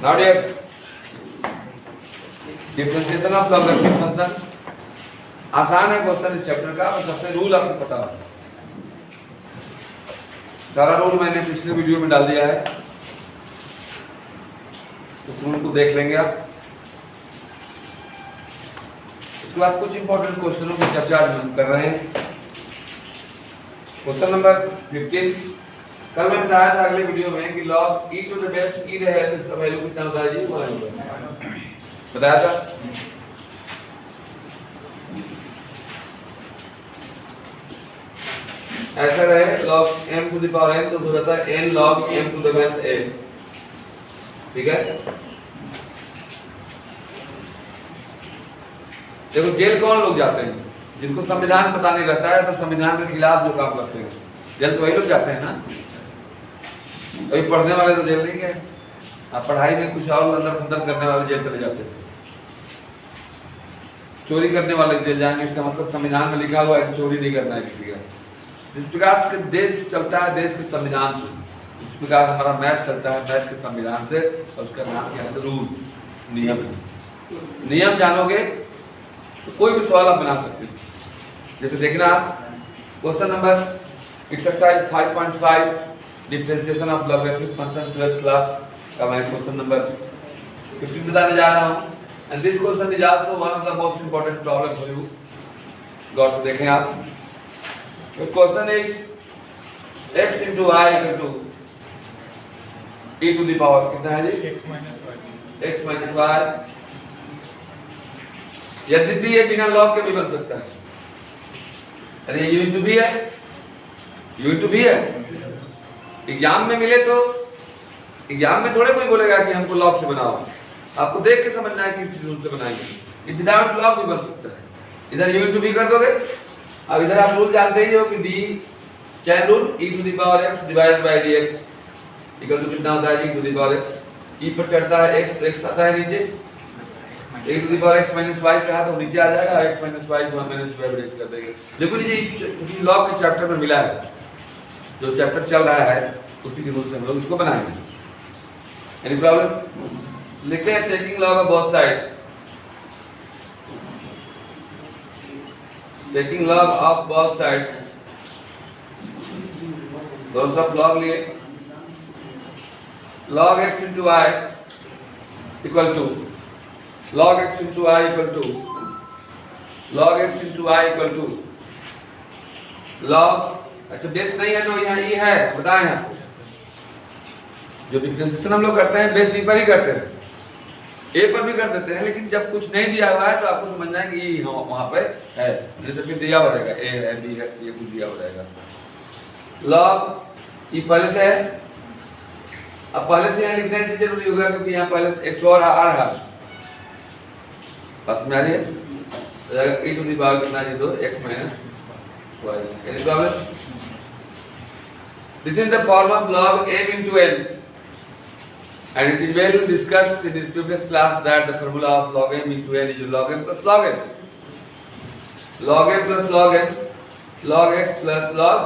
Now dear, differentiation of logarithmic function आसान है question इस चैप्टर का, बस अपने रूल आपको पता है। सारा रूल मैंने पिछले वीडियो में डाल दिया है, उस रूल को देख लेंगे आप। इसके बाद कुछ इंपॉर्टेंट क्वेश्चनों की चर्चा आज हम कर रहे हैं। क्वेश्चन नंबर 15, कल मैं बताया था अगले वीडियो में कि log e to the base e रहे तो इसका वैल्यू कितना होता है जी? 1 बताया था। ऐसा रहे log m to the power n तो हो जाता है n log m to the base a। ठीक है, देखो जेल कौन लोग जाते हैं? जिनको संविधान पता नहीं रहता है, तो संविधान के खिलाफ जो काम करते हैं जेल तो वही लोग जाते हैं ना। अभी पढ़ने वाले तो जेल नहीं गए, आप पढ़ाई में कुछ और अंदर अंदर करने वाले जेल चले जाते हैं। चोरी करने वाले जेल जाएंगे, इसका मतलब संविधान में लिखा हुआ है कि चोरी नहीं करना है किसी का। जिस प्रकार से देश चलता है देश के संविधान से, इस प्रकार हमारा मैथ चलता है मैथ के संविधान से, और उसका नाम क्या है? रूल, नियम। नियम जानोगे तो कोई भी सवाल आप बना सकते हैं। जैसे देखना आप question number exercise 5.5 differentiation of logarithmic function 12th class का मैं क्वेश्चन नंबर 15 बताने जा रहा हूं। And this question is also one of the most important problem for you. गौर से देखें आप। तो question is x into y equal to e to the power कितना है जी? x minus y। यद्यपि ये बिना लॉग के भी बन सकता है। अरे यू इंटू भी है, यू इंटू भी है। एग्जाम में मिले तो एग्जाम में थोड़े कोई बोलेगा कि हमको लॉग से बनाओ, आपको देख के समझना है किस रूल से बनाएंगे। विदाउट लॉग भी बन सकता है। इधर यू इंटू भी कर दोगे, अब इधर आप रूल जानते ही हो कि d chain rule e to the power x divided by dx equal to कितना होता है जी? e to the power x। e पर चढ़ता है x तो x आता है नीचे, e to the power x minus y कहा तो नीचे आ जाएगा, x माइनस y को हम माइनस y रेस कर देंगे। देखो ये लॉग के चैप्टर में मिला है, जो चैप्टर चल रहा है उसी के रूल से हम लोग इसको बनाएंगे। Any problem? लिखते हैं taking log of both side, taking log of both sides, दोनों तरफ लॉग लिए। log x into y equal to log x into y equal to log x into y equal to log, अच्छा base नहीं है तो यहाँ e है, बताएं आपको। जो डिफरेंशिएशन हम लोग करते हैं बेस e पर ही करते हैं, a पर भी कर देते हैं, लेकिन जब कुछ नहीं दिया हुआ है तो आपको समझना है कि e वहाँ पे है, नहीं तो फिर दिया हो जाएगा a है b है c है, कुछ दिया हो जाएगा। log e पहले से है, अब पहले से यहाँ लिखने की जरूरी होगा क्योंकि यहाँ पहले एक और आ रहा है, बस में आ रही है तो जाएगा e टू द पावर कितना जी? तो x minus y। Any problem? This is the form of log m into n and it is well discussed in the previous class that the formula of log m into n is log m plus log n, log m plus log n, log x plus log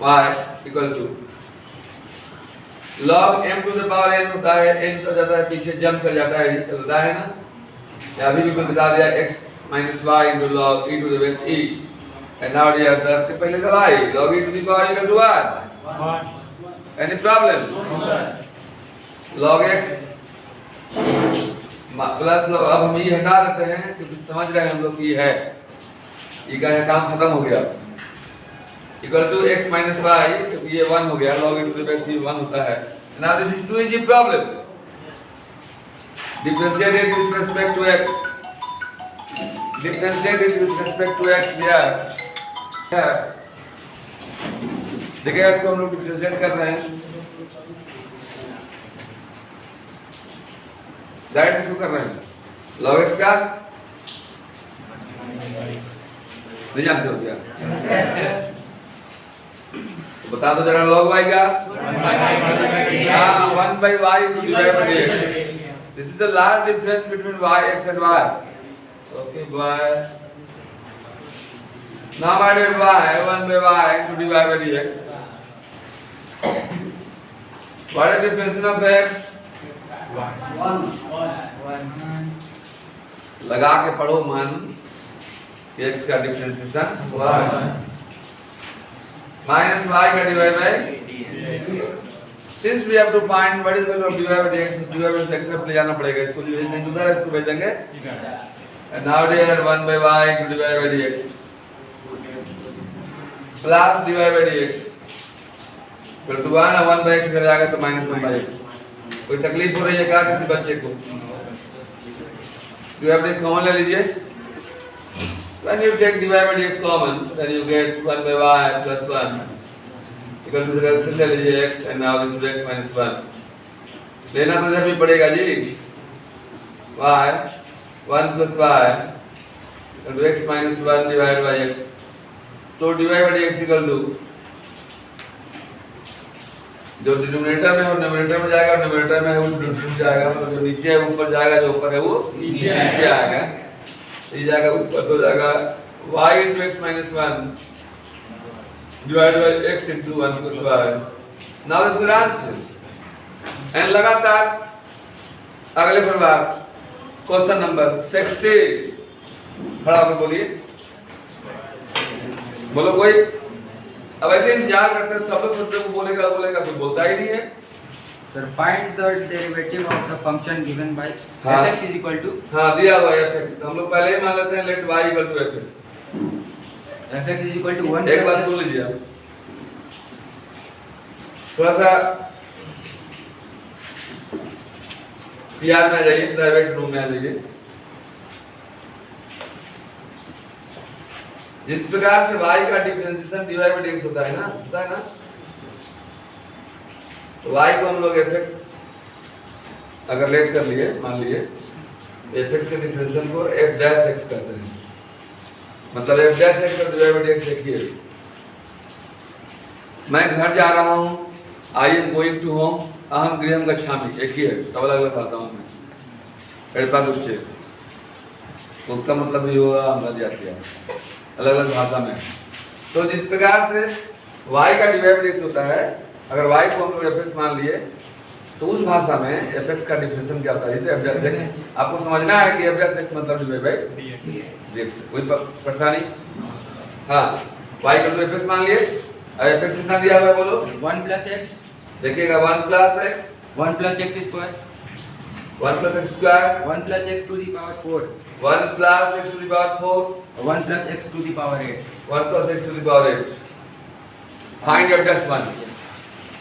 y equal to log m to the power n होता है, n तो जाता है पीछे jump कर जाता है, होता है ना। अभी भी बता दिया x minus y into log e to the base e and now we have the पहले तो y log e to the power equal to what? Any problem? log x plus log, अब हम ये हटा देते हैं क्योंकि समझ रहे हैं हम लोग कि ये है, ये का काम खत्म हो गया। Equal to x minus y, क्योंकि ये 1 हो गया, log e to the base e 1 होता है। Now this is 2 easy problem. Differentiate it with respect to x. Differentiate it with respect to x here. देखिए इसको हम लोग डिफरेंशिएट कर रहे हैं, डायरेक्ट इसको कर रहे हैं। log x का नहीं जानते हो क्या? बता दो जरा log y का। हाँ 1 by y divided by dx। This is the large difference between y, x and y. Okay, y. Now I did y 1 by y to divide by dx. What is the difference of x? लगा के पढ़ो मान x का differentiation y minus y का divide by since we have to find what is the value of divide by x इस divide by x में ले जाना पड़ेगा इसको जो नहीं दूसरा इसको भेजेंगे and now there 1 by y to divide by dx plus divide by dx फिर तो 1 by x कर जाएगा तो -1 by x कोई तकलीफ हो रही है क्या किसी बच्चे को? डिवाइड बाय x कॉमन ले लीजिए. When you take divide by dx common, then you get 1 by y plus 1 equal to the ले लीजिए x and now this is x minus 1. लेना तो इधर भी पड़ेगा जी. y 1 plus y equal to x minus 1 divided by x. So divide by dx equal to जो denominator में है वो न्यूमरेटर में जाएगा, न्यूमरेटर में है वो डिनोमिनेटर में जाएगा, मतलब जो नीचे है ऊपर जाएगा, जो ऊपर है वो नीचे आएगा. ये जाएगा ऊपर तो जाएगा y into x minus 1 divided by x into 1 plus y. Now this is the answer. And लगातार अगले प्रकार क्वेश्चन नंबर 60 खड़ा होकर बोलिए. बोलो कोई. अब ऐसे इंतजार करते हैं सब लोग सोचते को बोलेगा कोई बोलता ही नहीं है. Sir, find the derivative of the function given by fx is equal to दिया हुआ है fx. हम लोग पहले ही मान लेते हैं let y equal to fx. fx is equal to 1. एक बात सुन लीजिए आप. थोड़ा सा यार में आ जाइए, प्राइवेट रूम में आ जाइए. जिस प्रकार से y का डिफरेंशिएशन डिवाइड बाय dx होता है ना, तो y को हम लोग fx अगर लेट कर लिए, मान लिए fx के डिफरेंशिएशन को f डैश x कहते हैं. मतलब f डैश x और डिवाइड बाय dx देखिए. मैं घर जा रहा हूँ, I am going to home, अहम गृहम गच्छामि, एक ही है, सब अलग अलग भाषाओं में. एड़पादुच्चे उसका मतलब भी होगा हमरा जाती है, अलग अलग भाषा में. तो जिस प्रकार से y का डिवाइड बाय x होता है, अगर y को हम लोग fx मान लिए तो उस भाषा में fx का डिफरेंशिएशन क्या होता है? जैसे f डैश x. आपको समझना है कि f डैश x मतलब डिवाइड बाय dx. कोई परेशानी? हाँ, y को fx मान लिए. fx कितना दिया हुआ है बोलो? 1 plus x. देखिएगा 1 plus x 1 plus x square. 1 plus x square 1 plus x to the power 4. 1 plus x to the power 4 1 plus x to the power 8. 1 plus x to the power 8. Find f dash 1.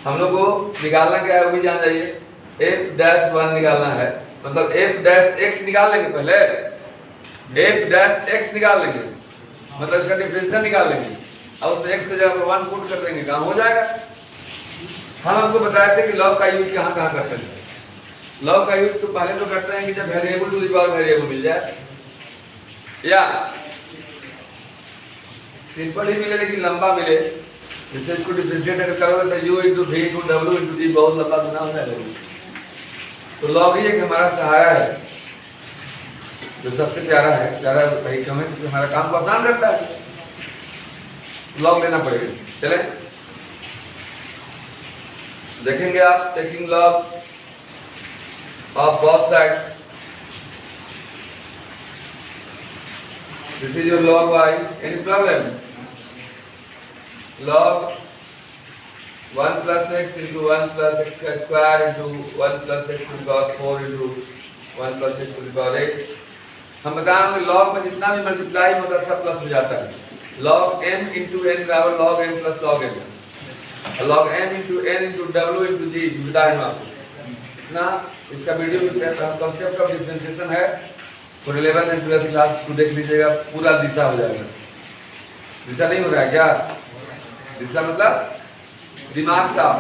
हम लोग को निकालना क्या है वो भी जान जाइए. f डैश 1 निकालना है, मतलब f डैश x निकाल लेंगे पहले. f डैश x निकाल लेंगे, मतलब इसका डिफरेंशिएशन निकाल लेंगे. अब उस x की जगह 1 पुट कर देंगे, काम हो जाएगा. हम आपको बताए थे कि लॉग का यूज कहाँ करते हैं. लॉग का यूज तो पहले तो करते हैं कि जब variable to the power variable मिल जाए, या सिंपल ही मिले लेकिन लंबा मिले. जिससे इसको डिफरेंशिएट अगर करोगे तो u into v into w into d बहुत लंबा गुना हो जाएगा. तो लॉग ही एक हमारा सहारा है जो सबसे प्यारा है. प्यारा भाई क्यों है? क्योंकि हमारा काम को आसान करता है. लॉग लेना पड़ेगा. चले देखेंगे आप. Taking log of both sides. This is your log y. Any problem? Log 1 plus x into 1 plus x square into 1 plus x to the power 4 into 1 plus x to the power 8. हम बता रहे हैं log में जितना भी multiply होता है सब प्लस हो जाता है. log m into n बराबर log m plus log n. log m into n into w into g बताए हम आपको ना. इसका वीडियो भी कॉन्सेप्ट ऑफ डिफरेंशिएशन है, तो 11th and 12th क्लास को देख लीजिएगा. पूरा दिशा हो जाएगा. दिशा नहीं हो रहा है क्या? दिशा मतलब दिमाग साफ.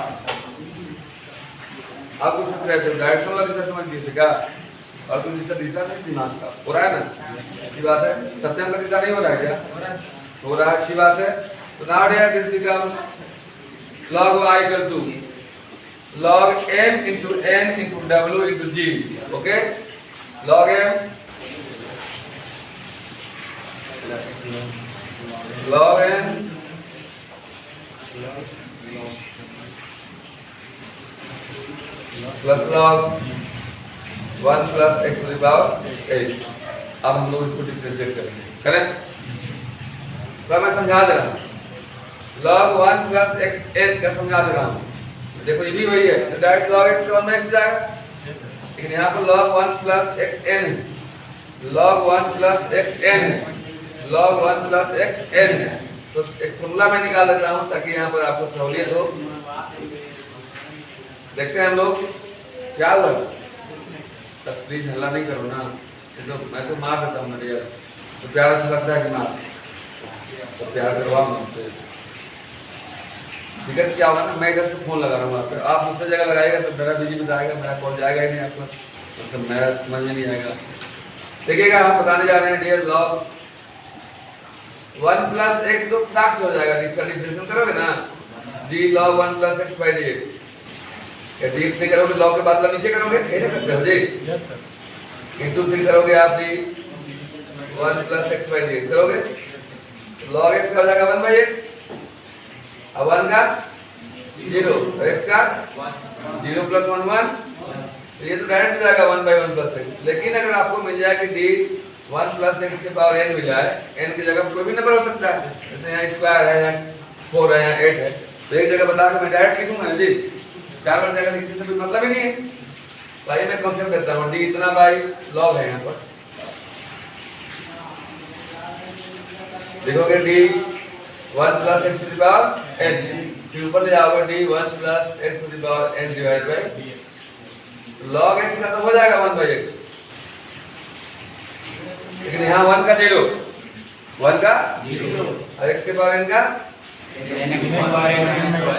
आपको सोच रहे थे डायरेक्शन वाला दिशा समझ गए थे क्या? और तो दिशा नहीं, दिमाग साफ हो रहा है ना. अच्छी बात है. सत्यम का दिशा नहीं हो रहा है क्या? हो रहा है, अच्छी बात है. तो now here this becomes log y equal to log m into n into w into g. Okay, log m log n plus log 1 plus x to the power 8। अब हम लोग इसको डिफरेंशिएट करेंगे, करें? तो मैं समझा दे रहा हूँ, log 1 प्लस एक्स एन का समझा दे रहा हूँ। देखो ये भी वही है, तो डायरेक्ट log x का 1 में x जाएगा, लेकिन यहाँ पर log 1 प्लस एक्स एन है, log 1 प्लस एक्स एन है, log 1 प्लस एक्स एन है। तो एक फॉर्मूला मैं निकाल रहा हूँ ताकि यहाँ पर आपको सहूलियत हो। देखते हैं हम लोग क्या हुआ। तब प्लीज हल्ला नहीं करो ना, तो मैं तो मार देता हूँ मेरे यार, तो प्यार अच्छा लगता है कि मार, तो प्यार करवा मुझसे। दिक्कत क्या होगा ना, मैं इधर से फोन लगा रहा हूँ आपको, आप दूसरी जगह लगाएगा तो मेरा बिजी में आएगा, मेरा कॉल जाएगा ही नहीं आपको, मतलब मेरा समझ में नहीं आएगा। देखिएगा हम बताने जा रहे हैं डियर log 1 प्लस एक्स तो फ्लैक्स हो जाएगा, इसका डिफरेंशिएशन करोगे ना, d log 1 plus x by dx, या dx नहीं करोगे log के बाद नीचे करोगे, ऐसे करते हो जी, इंटू फिर करोगे आप d 1 plus x by dx करोगे, log x का हो जाएगा 1 बाई एक्स, अब 1 का 0 और x का 0 प्लस 1 1, ये तो डायरेक्ट जाएगा 1 बाई 1 प्लस एक्स। लेकिन अगर आपको मिल जाए कि d 1 प्लस एक्स के पावर n मिल जाए, n की जगह कोई भी नंबर हो सकता है, जैसे यहाँ स्क्वायर है, यहाँ 4 है, यहाँ 8 है, तो एक जगह बता के मैं डायरेक्ट लिखूंगा जी, 4 बन जाएगा, लिखने से कोई मतलब ही नहीं है। तो आइए मैं कंसेप्ट करता हूँ, d इतना बाई log है यहाँ पर, देखोगे d 1 plus x to the power n, फिर ऊपर ले जाओगे d 1 plus x to the power n divide by log x का तो हो जाएगा 1 बाई एक्स, लेकिन यहाँ 1 का 0, 1 का 0 और x के पावर n का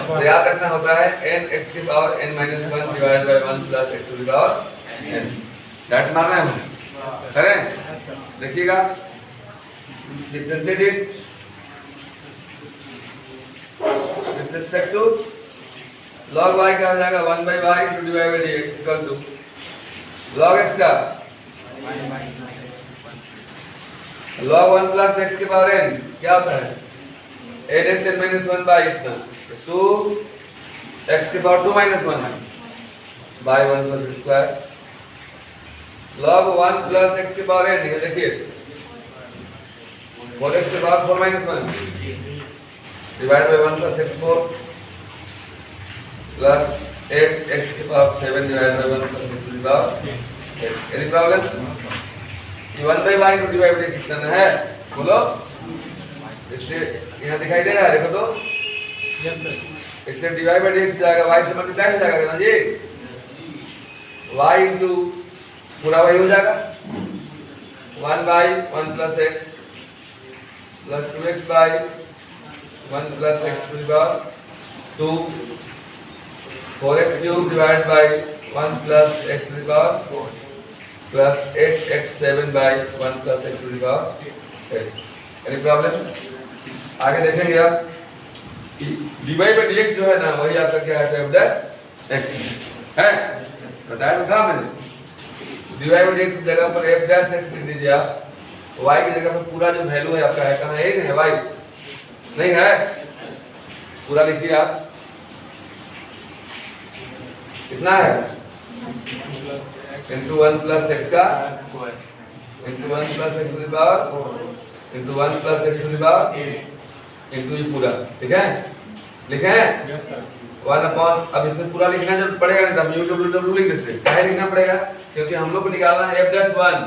तो याद रखना होता है n x के power n minus 1 divide by 1 plus x to the power n। Direct मारना है हम, करें? देखिएगा, differentiate it with respect to log y का हो जाएगा 1 by y to divide by dx equal to log x का log 1 plus x के पावर n क्या होता है 8x n minus 1 by इतना, तो 2x के पावर 2 minus 1 है by 1 plus square, log 1 plus x के पावर n, ये देखिए 4x के power 4 minus 1 divide by 1 plus x4 plus 8x के power 7 divide by 1 plus x to the power 8। Any problem? ये 1 बाय y को divide by कितना है बोलो, इसलिए यहाँ दिखाई दे रहा है, देखो तो यस सर, इसलिए डिवाइड बाय dx जाएगा, y से मल्टीप्लाई हो जाएगा ना जी, y इनटू पूरा वही हो जाएगा 1 by 1 plus x plus 2x by 1 plus x to the power 2, 4x cube divided by 1 plus x to the power 4 plus 8x 7 by 1 plus x to the power 8। Any problem? आगे देखेंगे आप dy by dx जो है ना, वही आपका क्या है f dash x है, बताया तो था मैंने, dy by dx की जगह पर f dash x लिख दीजिए आप, y की जगह पर पूरा जो वैल्यू है आपका है, कहाँ है, है y नहीं है, पूरा लिखिए आप, कितना है इंटू 1 प्लस एक्स का into 1 plus x to the power into 1 plus x to the power into ये पूरा, ठीक है, लिखे हैं 1 अपॉन, अब इसमें पूरा लिखना जब पड़ेगा ना तब u लिख देते हैं, काहे लिखना पड़ेगा, क्योंकि हम लोग को निकालना है f dash 1,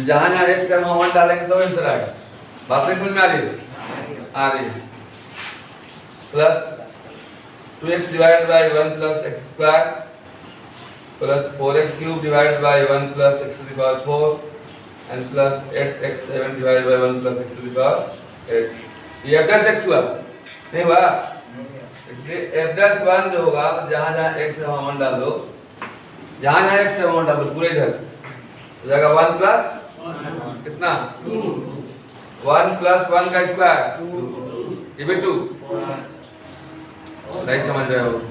जहां जहां x का वहां 1 डालेंगे तो आंसर आएगा। बात नहीं समझ में आ रही है? आ रही है। Plus 2x divided by 1 plus x square plus 4x cube divided by 1 plus x to the power 4 and plus 8x 7 divided by 1 plus x to the power 8। ये f dash x हुआ नहीं हुआ, इसलिए f dash 1 जो होगा जहां जहां x है वहां 1 डाल दो, जहां जहां x है वहां डाल दो, पूरे इधर हो जाएगा 1 प्लस कितना 1 प्लस 1 का स्क्वायर ये भी 2, नहीं समझ रहे हो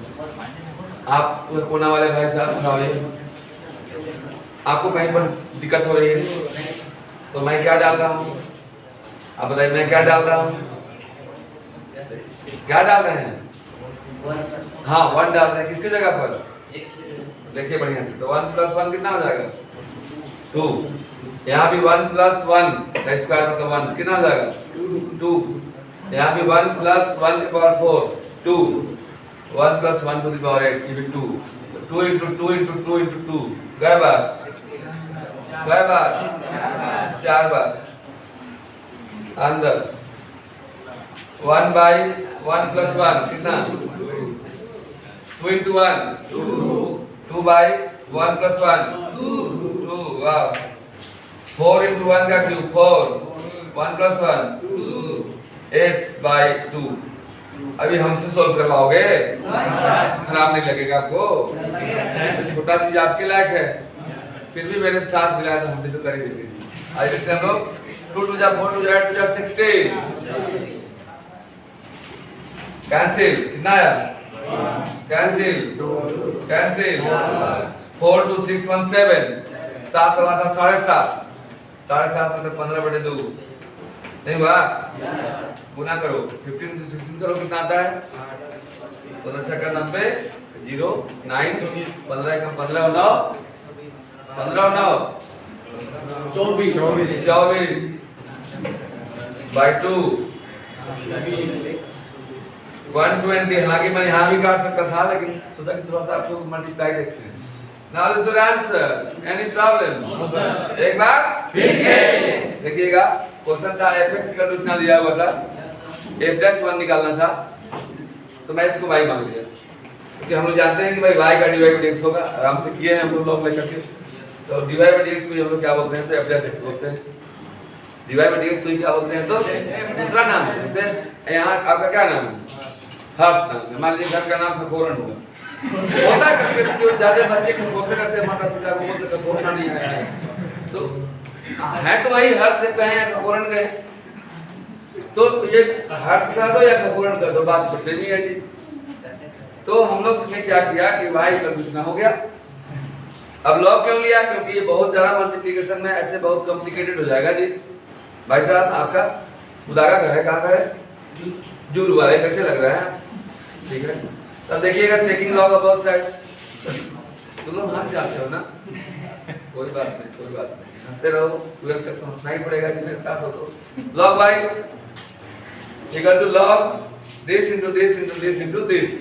आप कोना वाले भाई साहब, सुनाइए आपको कहीं पर दिक्कत हो रही है तो मैं क्या डाल रहा हूँ, आप बताइए मैं क्या डाल रहा हूँ, क्या डाल रहे हैं, हाँ 1 डाल रहे हैं, किसकी जगह पर, देखिए बढ़िया से, तो 1 प्लस 1 कितना हो जाएगा 2, यहाँ भी 1 प्लस 1 का स्क्वायर मतलब 1 कितना आ जाएगा 2, यहाँ भी 1 प्लस 1 की power 4 2, 1 plus 1 to the power 8 ये भी 2, 2 into 2 into 2 into 2 कै बार 4 बार अंदर 1 by 1 plus 1 कितना 2 into 1 2 by 1 plus 1 2 वाह 4 into 1 का क्यूब 4 1 plus 1 8 by 2 अभी हमसे सोल्व करवाओगे खराब नहीं लगेगा आपको छोटा चीज आपके लायक है फिर भी मेरे साथ मिलाया तो हम भी तो कर ही देते आज देखते हैं हम लोग 2 to the 4 to the 8 to the 16 cancel कितना आया कैंसिल 4 to 6 1 7 7 का था 7.5 7.5 मतलब 15/2 नहीं हुआ गुना करो 15 to 16 करो कितना आता है 15 का 90 0 9 15 का 15 9 15 9 24 by 2 120 हालांकि मैं यहाँ भी काट सकता था लेकिन सोचा कि थोड़ा सा आपको मल्टीप्लाई देखते हैं now this is answer any problem एक बार फिर से देखिएगा क्वेश्चन था fx का इतना दिया हुआ था f'1 निकालना था तो मैं इसको y मान लिया क्योंकि हम लोग जानते हैं कि भाई y का dy by dx होगा आराम से किए हैं हम लोग लेकर के तो dy by dx को हम लोग क्या बोलते हैं तो f'(x) बोलते हैं dy by dx को क्या बोलते हैं तो दूसरा नाम है जैसे यहाँ आपका क्या नाम है हर्ष नाम है मान लीजिए घर का नाम खकोरन होगा होता है जो ज्यादा बच्चे खकोरते रहते हैं माता पिता को बोलते खकोरना नहीं है तो है तो वही हर्ष से कहे या खकोरन गए तो ये हर्ष का दो या खकोरन का दो बात तो सेम ही है जी तो हम लोग ने क्या किया कि y का कितना हो गया अब लॉग क्यों लिया क्योंकि ये बहुत ज्यादा मल्टीप्लिकेशन में ऐसे बहुत कॉम्प्लिकेटेड हो जाएगा जी भाई साहब आपका खुदा का घर है कहाँ का है जूर वाले कैसे लग रहा है ठीक है तब देखिएगा टेकिंग लॉग अबाउट साइड तो लोग हंस जाते हो ना कोई बात नहीं हंसते रहो ट्वेल्थ तक तो हंसना ही पड़ेगा जी मेरे साथ हो तो log y equal to log this into this into this into this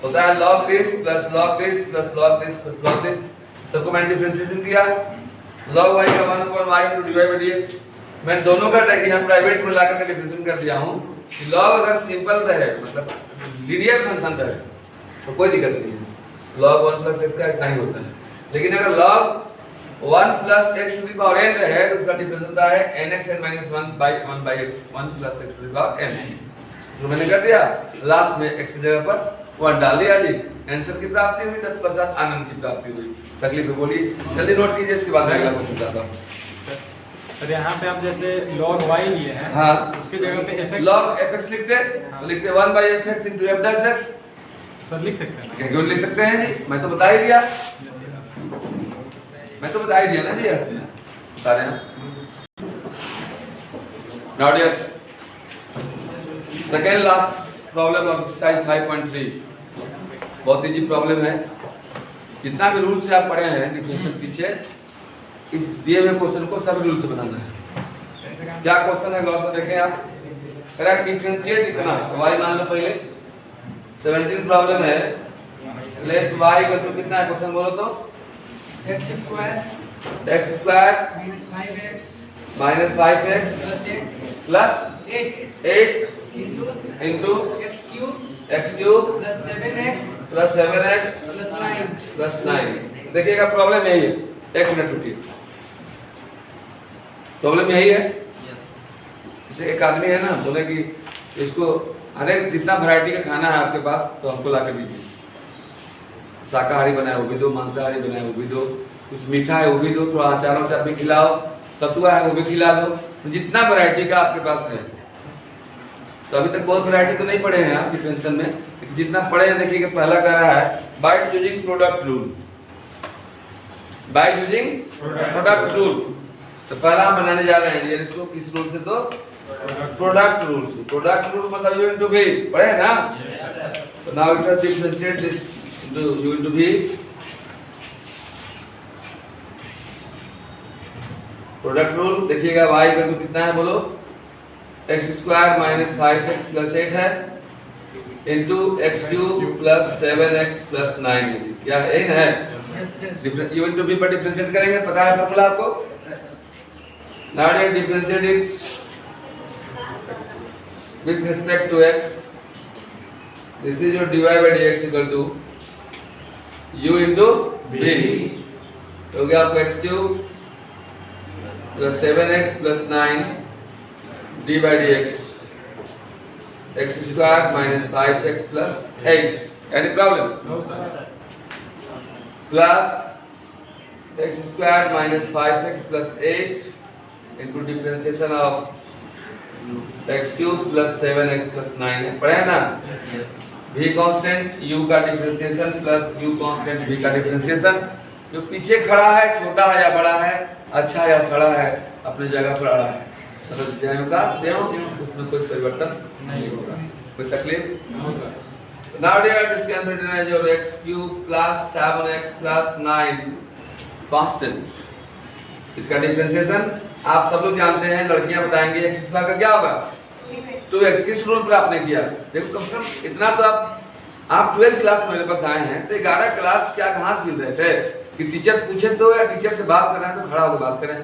होता है log this plus log this plus log this plus log this सबको मैंने डिफरेंशिएशन किया log y का 1/y into dy by dx मैं दोनों का यहाँ प्राइवेट में लाकर के डिफरेंशिएशन कर दिया हूँ कि log अगर सिंपल रहे मतलब लीनियर फंक्शन रहे तो कोई दिक्कत नहीं है log 1 plus x का इतना ही होता है लेकिन अगर log 1 plus x to the power n रहे तो उसका डिफरेंस होता है nx n minus 1 by x 1 plus x to the power n तो मैंने कर दिया लास्ट में x की जगह पर 1 डाल दिया जी आंसर की प्राप्ति हुई तत्पश्चात आनंद की प्राप्ति हुई तकलीफ बोलिए जल्दी नोट कीजिए इसके बाद मैं अगला क्वेश्चन जाता हूं अरे यहाँ पे आप जैसे log y लिए हैं हाँ उसकी जगह पे fx log fx लिखते हैं तो लिखते 1 by fx into f dash x sir लिख सकते हैं क्यों लिख सकते हैं जी मैं तो बता ही दिया ना जी बता रहे हैं now dear second last problem of exercise 5.3 बहुत इजी प्रॉब्लम है जितना भी रूल से आप पढ़े हैं डिफरेंशियल पीछे इस दिए हुए क्वेश्चन को सब रूल से बनाना है क्या क्वेश्चन है गौर से देखें आप कह रहा है डिफरेंशिएट इतना तो y मान लो पहले 17 प्रॉब्लम है लेट y इक्वल टू कितना है क्वेश्चन बोलो तो x square minus 5x plus 8 into x cube plus 7x plus 9 देखिएगा प्रॉब्लम यही है एक मिनट रुकिए प्रॉब्लम यही है जैसे एक आदमी है ना बोले कि इसको अरे जितना वैरायटी का खाना है आपके पास तो हमको ला के दीजिए शाकाहारी बनाए वो भी दो मांसाहारी बनाए वो भी दो कुछ मीठा है वो भी दो थोड़ा अचार उचार भी खिलाओ सतुआ है वो भी खिला दो तो जितना वैरायटी का आपके पास है तो अभी तक बहुत वैरायटी तो नहीं पढ़े हैं आप डिफरेंशियल में लेकिन जितना पढ़े हैं देखिए पहला कह रहा है by using product rule by using product rule तो पहला हम बनाने जा रहे हैं इसको किस रूल से तो प्रोडक्ट रूल से प्रोडक्ट रूल मतलब यू इनटू वी पढ़े ना तो now it is differentiate this into u into v product rule देखिएगा, y इक्वल टू कितना है बोलो, x square minus 5x plus 8 है into x cube plus 7x plus 9 है। क्या है? n है। यू इंटू बी पर डिफरेंशिएट करेंगे, पता है फॉर्मूला आपको। Now let differentiate it with respect to x। This is your dy by dx equal to u into b। हो गया आपको x cube plus 7x plus 9 d by d x square minus 5x plus 8। Any problem? Plus x square minus 5x plus 8 into differentiation of x cube plus 7x plus 9 है, पढ़े ना। v constant, u का differentiation plus u constant v का differentiation. जो पीछे खड़ा है छोटा है या बड़ा है, अच्छा या सड़ा है, अपनी जगह पर अड़ा है, मतलब ज्यों का त्यों, उसमें कोई परिवर्तन नहीं होगा, कोई तकलीफ नहीं होगा। Now dear this can be written as your x cube plus 7x plus 9 constant. इसका डिफरेंशिएशन आप सब लोग जानते हैं, लड़कियां बताएंगी x स्क्वायर का क्या होगा 2x। किस रूल पर आपने किया? देखो कम से कम इतना तो आप 12th क्लास में मेरे पास आए हैं, तो 11 क्लास क्या कहाँ सील रहे थे कि टीचर पूछे तो, या टीचर से बात कर रहे हैं तो खड़ा होकर बात करें।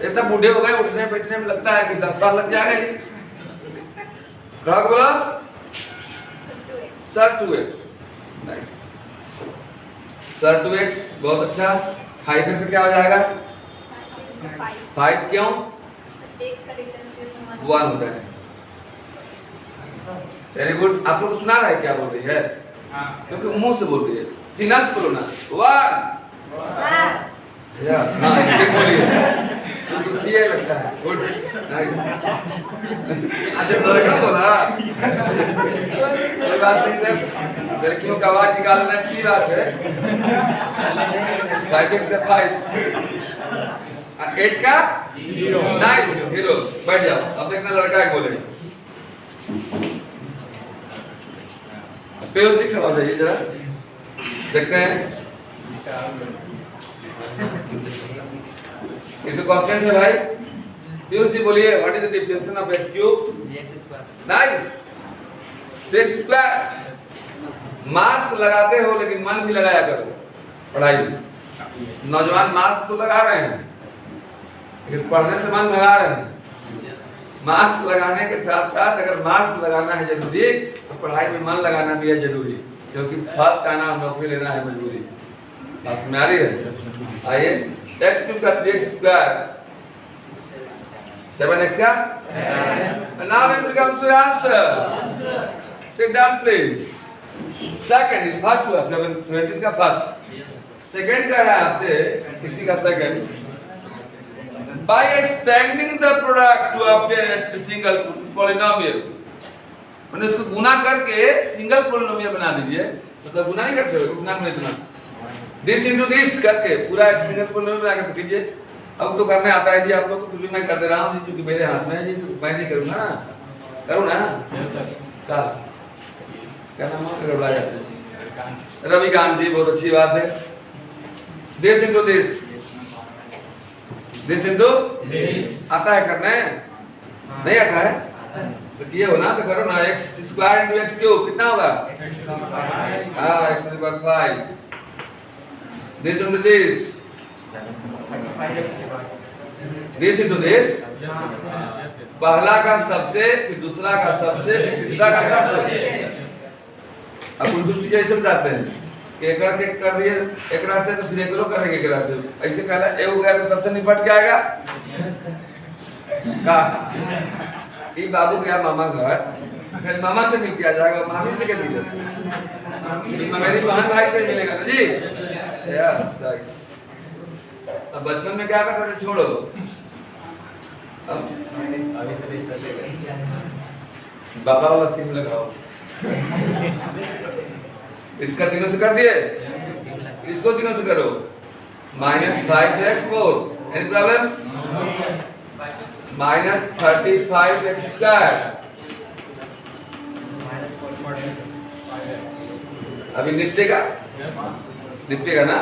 इतना बूढ़े हो गए, उठने बैठने में लगता है कि 10 बार लग जाएगा जी। खड़ा बोला sir 2x। Nice sir 2x, बहुत अच्छा। 5x से क्या हो जाएगा 5 क्यों 1 होता है। Very good. आप लोग सुना रहा है क्या बोल रही है? क्योंकि मुंह से बोल रही है, सीना से बोलो ना। 1 यस, हाँ ये बोलिए तो ये लगता है गुड नाइस। अच्छा लड़का बोला, कोई बात नहीं सर, लड़कियों का आवाज निकालना अच्छी बात है। 5x का 5, 8 का 0। नाइस, हीरो बैठ जाओ। अब देखना लड़का है बोले। पेज खड़ा हो जाइए जरा, देखते हैं। ये तो कांस्टेंट है भाई। पीयूसी बोलिए what is the differentiation of x cube? Nice, x square. Mask लगाते हो लेकिन मन भी लगाया करो पढ़ाई में। नौजवान मास्क तो लगा रहे हैं लेकिन पढ़ने से मन भगा रहे हैं। मास्क लगाने के साथ साथ अगर मास्क लगाना है जरूरी, तो पढ़ाई में मन लगाना भी है जरूरी, क्योंकि फर्स्ट आना नौकरी लेना है मजबूरी। बात में आ रही है? आइए, x क्यूब का 3x स्क्वायर 7x का, and now it becomes your answer. Sit down please. Second is first हुआ 17 का फर्स्ट, सेकंड का है आपसे इसी का second. By expanding the product to obtain a single polynomial, मैंने इसको गुना करके सिंगल पोलिनोमियल बना दीजिए। मतलब गुना नहीं करते हो, गुना में इतना दिस इनटू दिस करके पूरा एक सिंगल पोलिनोमियल बना के कीजिए। अब तो करने आता है जी आप लोग को, फिर भी मैं कर दे रहा हूँ जी, क्योंकि मेरे हाथ में है जी, तो मैं नहीं करूँगा ना, करूँ ना। क्या नाम है? रविकांत जाते हैं, रविकांत जी, बहुत अच्छी बात है। This into this, this into आता है करने? नहीं आता है तो किए हो ना, तो करो ना। x square into x cube कितना होगा? हाँ, x to the power 5। This into this, this into this. पहला का सबसे, फिर दूसरा का सबसे, फिर तीसरा का सबसे। अब उर्दू टीचर ऐसे बताते हैं कि एक करके कर दिए एकरा से, तो फिर एकरो करेंगे एकरा से। ऐसे कहला ए हो गया तो सबसे निपट के आएगा का। ये बाबू गया मामा घर, फिर मामा से मिल के आ जाएगा, मामी से क्या मिलेगा? मेरी बहन भाई से मिलेगा ना जी। Yes right. अब बचपन में क्या करते थे, छोड़ो। अब बाबा वाला सिम लगाओ। इसका तीनों से कर दिए, इसको तीनों से करो। -5x4, any problem? -35x square. अभी निपटेगा, निपटेगा ना?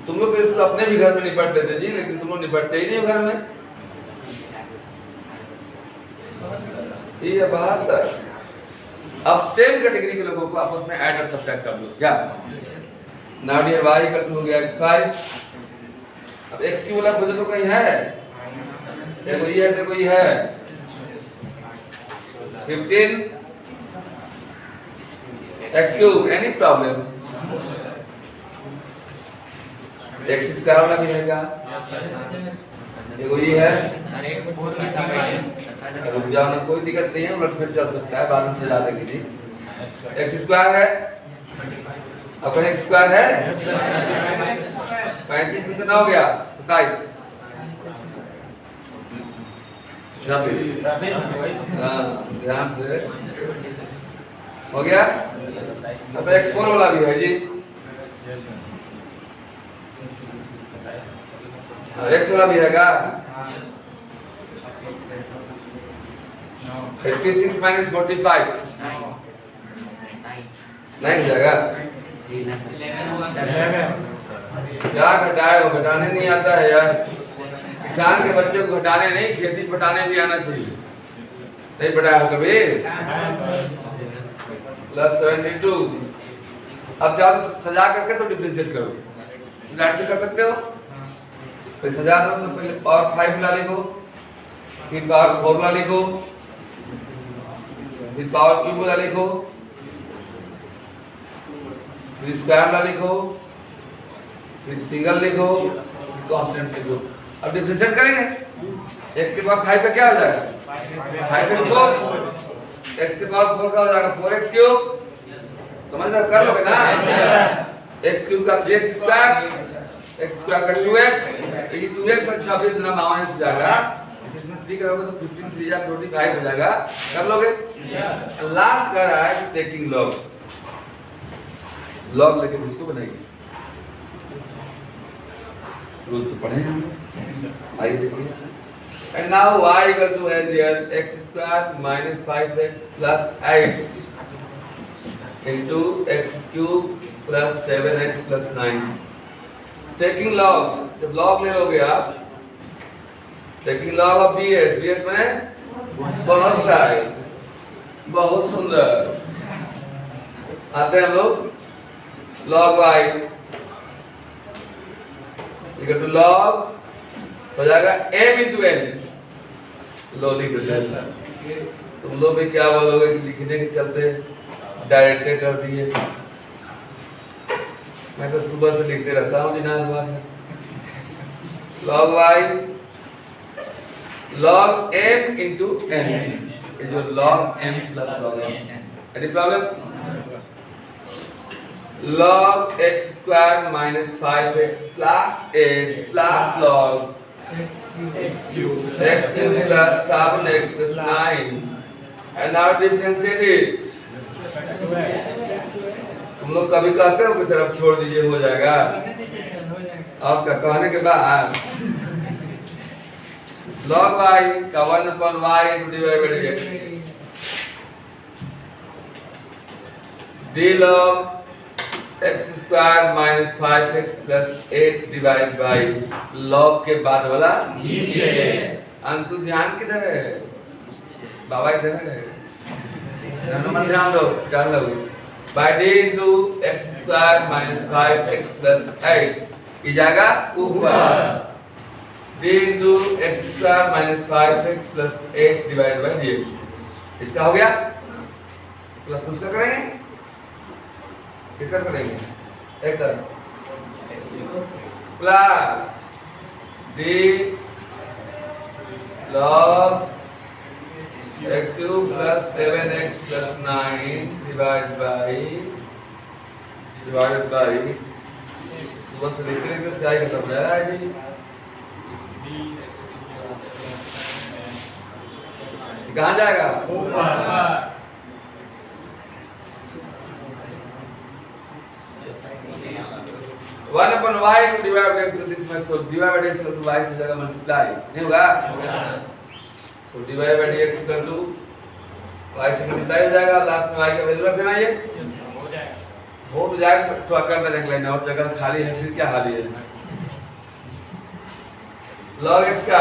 तुम लोग तो इसको अपने भी घर में निपट लेते जी, लेकिन तुम लोग निपटते ही नहीं हो घर में। ये 72। अब सेम कैटेगरी के लोगों को आपस में ऐड और सब्ट्रैक्ट कर लो क्या। Now dear y equal to हो गया x5। अब x क्यूब वाला खोजो तो कहीं है, देखो ये है, देखो ये है 15 x cube. Any problem? x square वाला भी है क्या? देखो ये है, रुक जाओ ना, कोई दिक्कत नहीं है, उलट फिर चल सकता है, बाद में सजा देंगे जी। x स्क्वायर है, अब x स्क्वायर है 35 में से 9 हो गया 27, 26। हाँ ध्यान से हो गया। अब x4 वाला भी है जी, x वाला भी है क्या? 56 माइनस 45 9 हो जाएगा। क्या घटाए हो, घटाने नहीं आता है यार। किसान के बच्चे को घटाने नहीं, खेती पटाने भी आना चाहिए। नहीं पटाया हो कभी? +72। अब चाहो तो सजा करके तो डिफरेंशिएट करो, सजाट भी कर सकते हो। फिर सजा दो तो पहले पावर 5 ला लिखो, फिर पावर 4 ला लिखो, फिर पावर क्यूब ला लिखो, फिर स्क्वायर ला लिखो, फिर सिंगल लिखो, कांस्टेंट लिखो। अब डिफरेंशिएट करेंगे, x के पावर 5 का क्या हो जाएगा? 5 x 4 का हो जाएगा 4x क्यूब। समझ में कर लोगे ना? x क्यूब का 3x स्क्वायर, x स्क्वायर का 2x, ये 2x और 26 गुना 52 हो जाएगा। इसमें 3 करोगे तो 15 3 या 25 हो जाएगा। कर लोगे? लास्ट कर रहा है टेकिंग लॉग, लॉग लेके इसको बनाएंगे। रोज तो पढ़े हम, आइए देखिए। And now y equal to है here x square minus 5x plus 8 into x cube plus 7x plus 9। Taking log, जब लॉग ले लोगे आप, taking log of bs, bs माने बोनस साइड, बहुत सुंदर। आते हैं हम लोग log y equal to log हो जाएगा m इंटू n। लो लिख दो, तुम लोग भी क्या बोलोगे कि लिखने के चलते डायरेक्ट कर दिए। मैं तो सुबह से लिखते रहता हूँ दिना दिमाग में। log y log m into n, ये जो log m plus log n। Any problem? log x square minus 5x plus 8 plus log x cube plus 7x plus 9 and now differentiate it. तुम लोग कभी कहते हो कि सर अब छोड़ दीजिए हो जाएगा? आपका कहने के बाद log y का 1/y divide by dx, d log x square minus 5x plus 8 divide by log के बाद वाला नीचे। अंशु ध्यान किधर है? बाबा इधर है, मन ध्यान दो, जान लो। By d into x square minus 5x plus 8 की जाएगा ऊपर, d into x square minus 5x plus 8 divide by dx। इसका हो गया प्लस प्लस का करेंगे, कितना करेंगे? एक कर plus d log x cube plus 7x plus 9 divide by सुबह से लिख रहे थे स्याही खत्म हो जा रहा है जी। कहाँ जाएगा? ऊपर। One upon y to divide by x with this much, so divide by x to y से जाएगा मल्टीप्लाई, नहीं होगा? So divide by dx equal to y से मल्टीप्लाई हो जाएगा, लास्ट में y का वैल्यू रख देना। ये हो जाएगा, हो तो जाएगा। थोड़ा कर देना एक लाइन और, जगह खाली है फिर क्या हाल है। लॉग एक्स का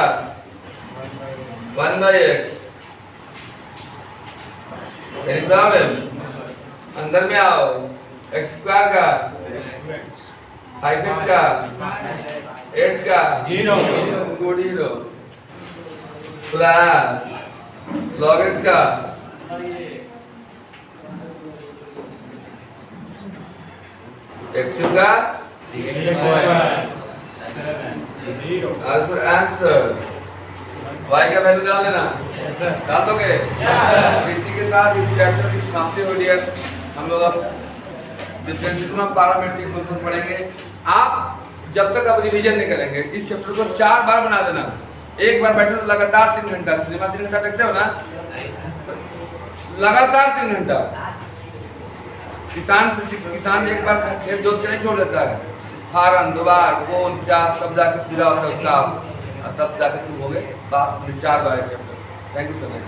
1/x। Any problem? अंदर में आओ। एक्स स्क्वायर का 5x का 8 का 0 प्लस लॉग एक्स का x क्यूब का आंसर y का वैल्यू डाल देना। डाल दोगे? इसी के साथ इस चैप्टर की समाप्ति हो रही है। हम लोग अब डिफरेंशिएशन ऑफ पैरामेट्रिक फंक्शन पढ़ेंगे। आप जब तक अब रिवीजन नहीं करेंगे इस चैप्टर को 4 बार बना देना। एक बार बैठे तो लगातार 3 घंटा, सिनेमा 3 घंटा देखते हो ना, लगातार 3 घंटा। किसान एक बार खेत जोत के नहीं छोड़ देता है, फारन दोबार कोन चास तब जाके सीधा होता है उसका, तब जाके तुम हो गए पास में 4 बार chapter. Thank you so much.